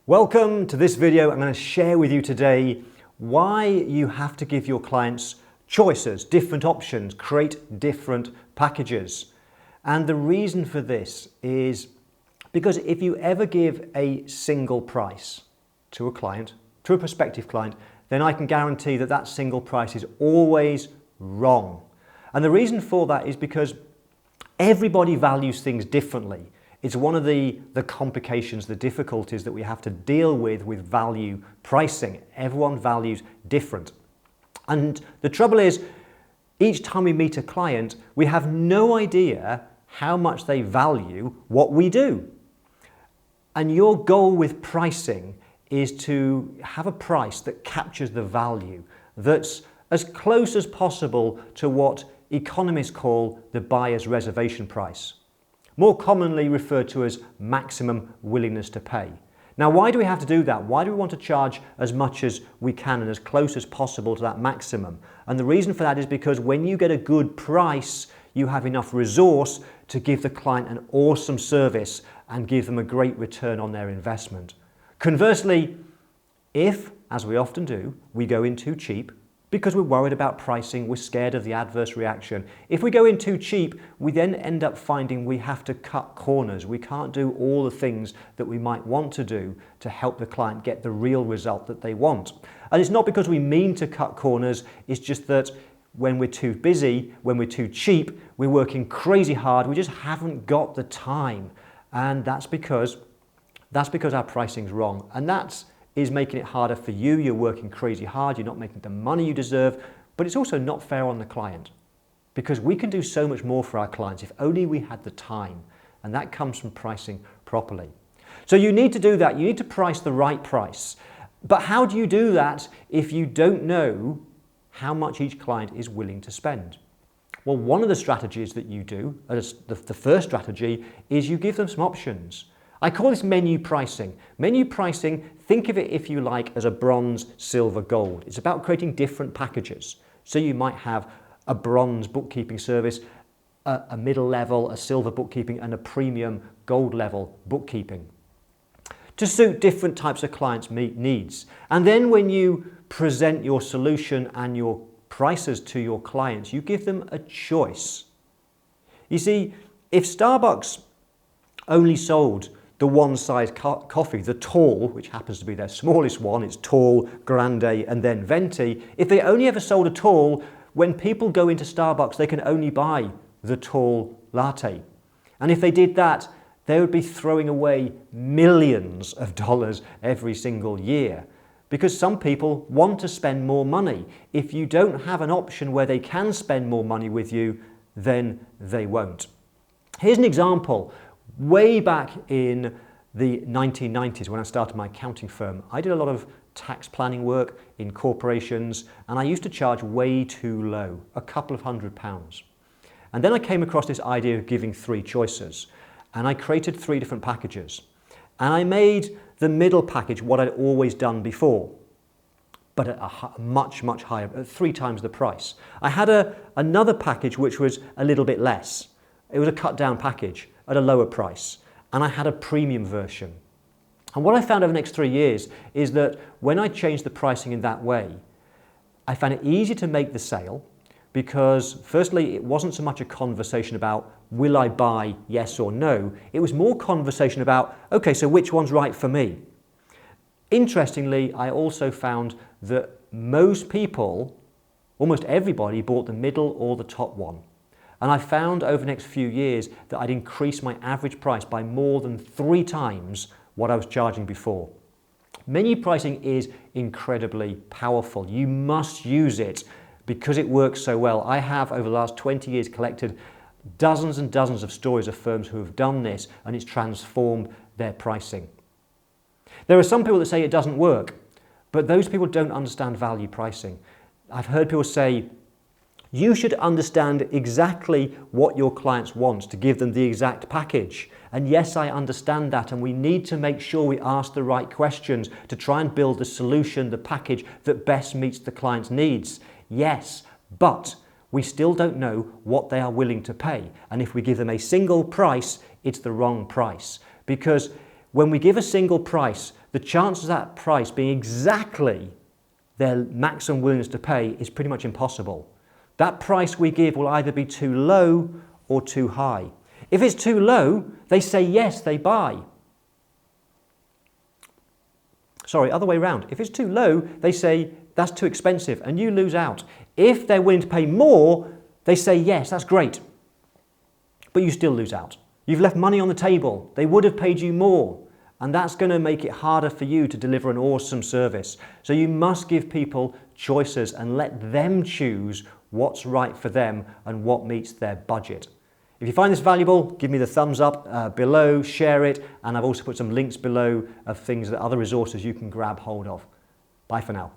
Welcome to this video. I'm going to share with you today why you have to give your clients choices, different options, create different packages. And the reason for this is because if you ever give a single price to a client, to a prospective client, then I can guarantee that that single price is always wrong. And the reason for that is because everybody values things differently. It's one of the complications, the difficulties that we have to deal with value pricing. Everyone values different. And the trouble is, each time we meet a client, we have no idea how much they value what we do. And your goal with pricing is to have a price that captures the value, that's as close as possible to what economists call the buyer's reservation price, more commonly referred to as maximum willingness to pay. Now, why do we have to do that? Why do we want to charge as much as we can and as close as possible to that maximum? And the reason for that is because when you get a good price, you have enough resource to give the client an awesome service and give them a great return on their investment. Conversely, if, as we often do, we go in too cheap, because we're worried about pricing, we're scared of the adverse reaction. If we go in too cheap, we then end up finding we have to cut corners. We can't do all the things that we might want to do to help the client get the real result that they want. And it's not because we mean to cut corners, it's just that when we're too busy, when we're too cheap, we're working crazy hard, we just haven't got the time. And that's because our pricing's wrong. And that's is making it harder for you. You're working crazy hard, you're not making the money you deserve, but it's also not fair on the client because we can do so much more for our clients if only we had the time, and that comes from pricing properly. So you need to do that, you need to price the right price. But how do you do that if you don't know how much each client is willing to spend? Well, one of the strategies that you do, the first strategy, is you give them some options. I call this menu pricing. Menu pricing, think of it, if you like, as a bronze, silver, gold. It's about creating different packages. So you might have a bronze bookkeeping service, a middle level, a silver bookkeeping, and a premium gold level bookkeeping to suit different types of clients' needs. And then when you present your solution and your prices to your clients, you give them a choice. You see, if Starbucks only sold the one size coffee, the tall, which happens to be their smallest one, it's tall, grande, and then venti. If they only ever sold a tall, when people go into Starbucks, they can only buy the tall latte. And if they did that, they would be throwing away millions of dollars every single year because some people want to spend more money. If you don't have an option where they can spend more money with you, then they won't. Here's an example. Way back in the 1990s when I started my accounting firm, I did a lot of tax planning work in corporations and I used to charge way too low, a couple of £100. And then I came across this idea of giving three choices and I created three different packages. And I made the middle package what I'd always done before, but at a much higher, at 3 times the price. I had another package which was a little bit less. It was a cut down package at a lower price, and I had a premium version. And what I found over the next 3 years is that when I changed the pricing in that way, I found it easy to make the sale because firstly, it wasn't so much a conversation about will I buy, yes or no. It was more conversation about, okay, so which one's right for me? Interestingly, I also found that most people, almost everybody, bought the middle or the top one. And I found over the next few years that I'd increased my average price by more than 3 times what I was charging before. Menu pricing is incredibly powerful. You must use it because it works so well. I have, over the last 20 years, collected dozens and dozens of stories of firms who have done this and it's transformed their pricing. There are some people that say it doesn't work, but those people don't understand value pricing. I've heard people say, you should understand exactly what your clients want to give them the exact package. And yes, I understand that. And we need to make sure we ask the right questions to try and build the solution, the package that best meets the client's needs. Yes, but we still don't know what they are willing to pay. And if we give them a single price, it's the wrong price. Because when we give a single price, the chances of that price being exactly their maximum willingness to pay is pretty much impossible. That price we give will either be too low or too high. If it's too low, they say yes, they buy. Sorry, other way around. If it's too low, they say that's too expensive and you lose out. If they're willing to pay more, they say yes, that's great. But you still lose out. You've left money on the table. They would have paid you more. And that's going to make it harder for you to deliver an awesome service. So you must give people choices and let them choose what's right for them and what meets their budget. If you find this valuable, give me the thumbs up below, share it, and I've also put some links below of things that other resources you can grab hold of. Bye for now.